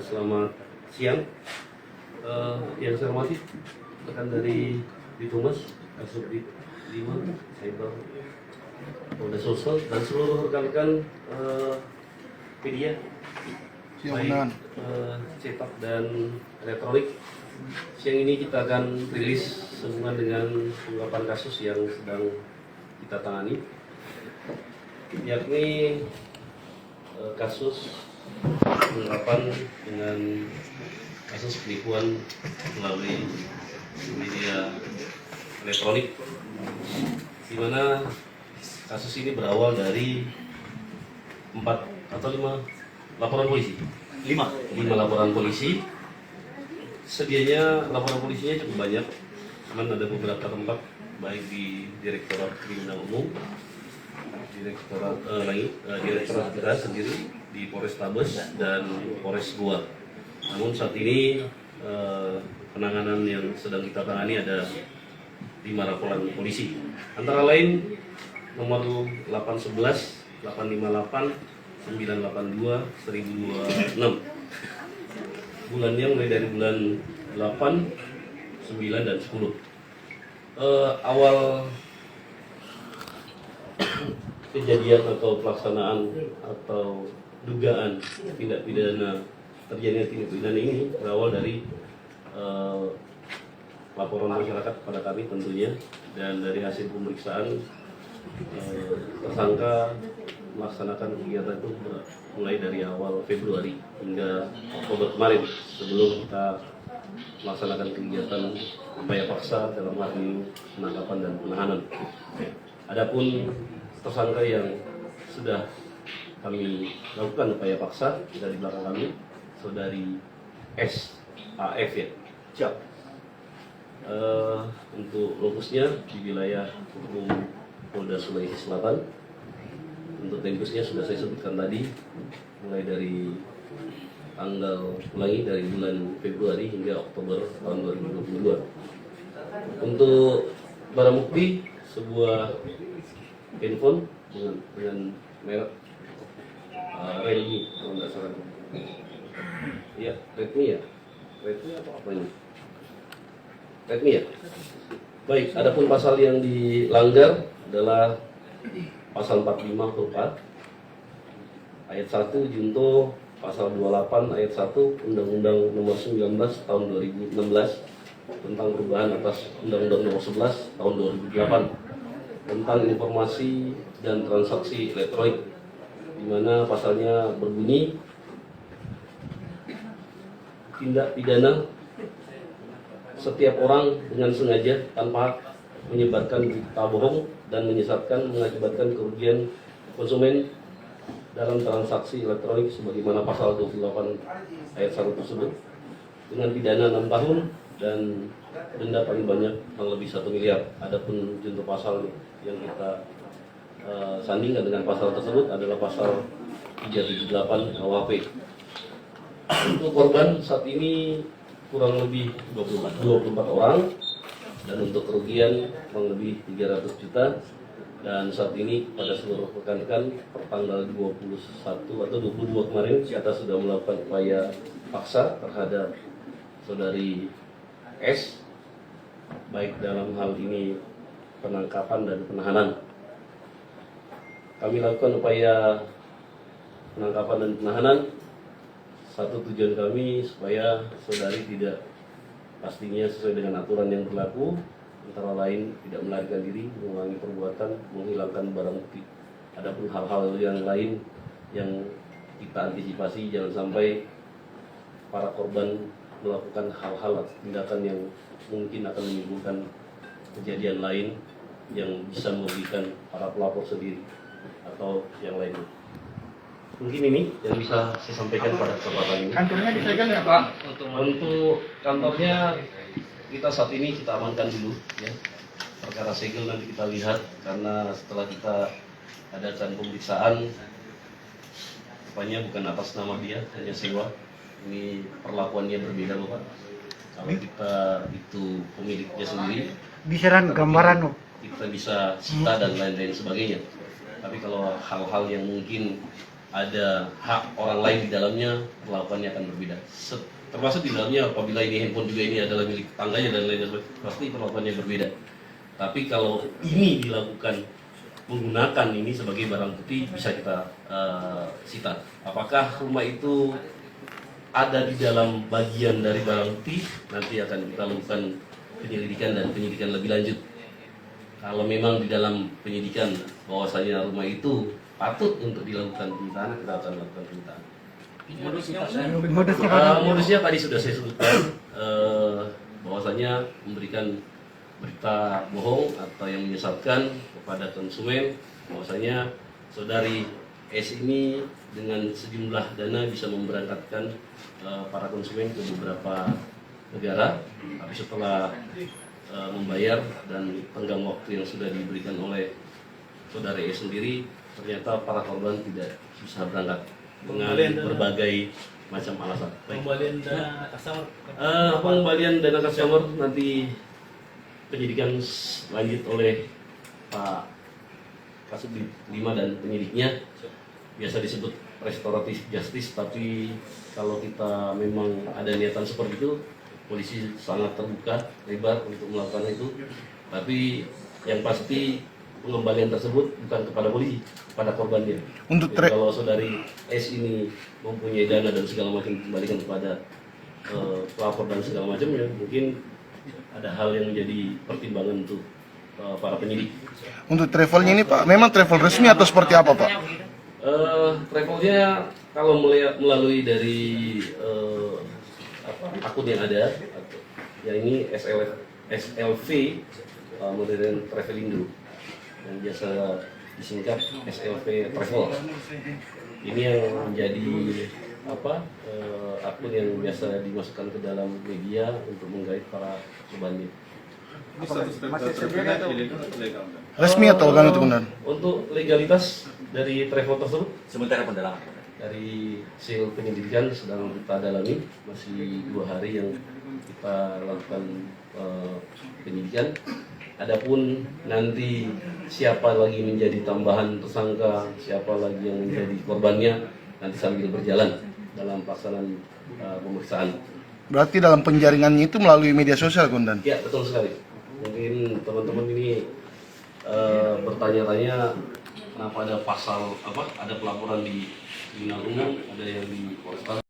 selamat siang. Yang saya hormati rekan dari Ditumas, Kasubdit 5, Cyber, Polda Sulsel, dan seluruh rekan-rekan media, baik cetak dan elektronik. Siang ini kita akan rilis sehubungan dengan pengungkapan kasus yang sedang kita tangani, yakni kasus pengungkapan dengan kasus penipuan melalui media elektronik, di mana kasus ini berawal dari 4 atau 5 laporan polisi. 5 laporan polisi. Sedianya laporan polisinya cukup banyak, cuman ada beberapa tempat baik di Direktorat Kriminal Umum, Direktorat Direktorat sendiri di Polrestabes dan Polres Goa. Namun saat ini penanganan yang sedang kita tangani ada 5 laporan polisi, antara lain nomor 811, 858, 982, 1026. Bulannya mulai dari bulan 8, 9, dan 10. Awal kejadian atau pelaksanaan atau dugaan tindak pidana terjadinya tindak pidana ini berawal dari laporan masyarakat kepada kami tentunya, dan dari hasil pemeriksaan tersangka melaksanakan kegiatan itu mulai dari awal Februari hingga Oktober kemarin, sebelum kita melaksanakan kegiatan upaya paksa dalam hal ini penangkapan dan penahanan. Adapun tersangka yang sudah kami lakukan upaya paksa dari belakang kami, saudari S, AF ya. Siap. Untuk lokusnya di wilayah hukum Polda Sulawesi Selatan. Untuk tempusnya sudah saya sebutkan tadi, mulai dari dari bulan Februari hingga Oktober tahun 2022. Untuk barang bukti, sebuah handphone dengan merek Redmi, kalau nggak salah. Iya, Redmi ya. Redmi apa ini? Redmi ya. Baik, adapun pasal yang dilanggar adalah pasal 45 huruf A, ayat 1 junto pasal 28 ayat 1 Undang-Undang Nomor 19 Tahun 2016 tentang perubahan atas Undang-Undang Nomor 11 Tahun 2008 tentang informasi dan transaksi elektronik, di mana pasalnya berbunyi tindak pidana setiap orang dengan sengaja tanpa menyebarkan berita bohong dan menyesatkan mengakibatkan kerugian konsumen dalam transaksi elektronik sebagaimana pasal 28 ayat 1 tersebut, dengan pidana 6 tahun dan denda paling banyak kurang lebih 1 miliar. Adapun junto pasal yang kita sandingkan dengan pasal tersebut adalah pasal 378 KUHP. Untuk korban saat ini kurang lebih 24 orang, dan untuk kerugian kurang lebih 300 juta. Dan saat ini pada seluruh rekan-rekan per tanggal 21 atau 22 kemarin kita sudah melakukan upaya paksa terhadap saudari S, baik dalam hal ini penangkapan dan penahanan. Kami lakukan upaya penangkapan dan penahanan, satu tujuan kami supaya saudari tidak, pastinya sesuai dengan aturan yang berlaku, antara lain tidak melarikan diri, mengulangi perbuatan, menghilangkan barang bukti. Adapun hal-hal yang lain yang kita antisipasi, jangan sampai para korban melakukan hal-hal atau tindakan yang mungkin akan menimbulkan kejadian lain yang bisa merugikan para pelapor sendiri atau yang lainnya. Mungkin ini yang bisa saya sampaikan pada kesempatan ini. Kantornya disegel nggak Pak? Untuk kantornya kita saat ini kita amankan dulu ya. Perkara segel nanti kita lihat, karena setelah kita adakan pemeriksaan, rupanya bukan atas nama dia, hanya sewa. Ini perlakuannya berbeda Bapak. Kalau kita itu pemiliknya sendiri, Bisaran gambaran kita bisa sita dan lain-lain sebagainya. Tapi kalau hal-hal yang mungkin ada hak orang lain di dalamnya, perlakuannya akan berbeda. Termasuk di dalamnya apabila ini handphone juga ini adalah milik tetangganya dan lain-lain, pasti perlakuannya berbeda. Tapi kalau ini dilakukan menggunakan ini sebagai barang bukti, bisa kita sita. Apakah rumah itu ada di dalam bagian dari barang bukti, nanti akan kita lakukan penyelidikan dan penyidikan lebih lanjut. Kalau memang di dalam penyidikan bahwasanya rumah itu patut untuk dilakukan penyitaan, kita akan lakukan penyitaan. Modusnya tadi sudah saya sebutkan, bahwasanya memberikan berita bohong atau yang menyesatkan kepada konsumen, bahwasanya saudari S ini dengan sejumlah dana bisa memberangkatkan para konsumen ke beberapa negara, tapi setelah membayar dan tenggang waktu yang sudah diberikan oleh saudari S sendiri, ternyata para korban tidak bisa berangkat dengan berbagai macam alasan. Pengembalian dana customer. Pengembalian dana customer nanti penyidikan lanjut oleh Pak Kasubdit 5 dan penyidiknya. Biasa disebut restoratif justice, tapi kalau kita memang ada niatan seperti itu, polisi sangat terbuka lebar untuk melakukan itu. Tapi yang pasti pengembalian tersebut bukan kepada polisi, kepada korbannya. Untuk jadi, kalau saudari S ini mempunyai dana dan segala macam dikembalikan kepada pelapor dan segala macamnya, mungkin ada hal yang menjadi pertimbangan untuk para penyidik. Untuk travelnya ini Pak, memang travel resmi atau seperti apa Pak? Travelnya kalau melalui dari akun yang ada, ya ini SLV Modern Traveling Group yang biasa disingkat SLV Travel. Ini yang menjadi akun yang biasa dimasukkan ke dalam media untuk menggait para korban. Resmi atau kan itu benar? Untuk legalitas dari travel tersebut Sementara pendalaman. dari hasil penyelidikan sedang kita dalami, masih 2 hari yang kita lakukan penyidikan. Adapun nanti siapa lagi menjadi tambahan tersangka, siapa lagi yang menjadi korbannya, nanti sambil berjalan dalam pelaksanaan pemeriksaan. Berarti dalam penjaringannya itu melalui media sosial Kondan? Ya, betul sekali. Mungkin teman-teman ini bertanya-tanya kenapa ada pasal ada pelaporan di Kriminal Umum, ada yang di Polresta.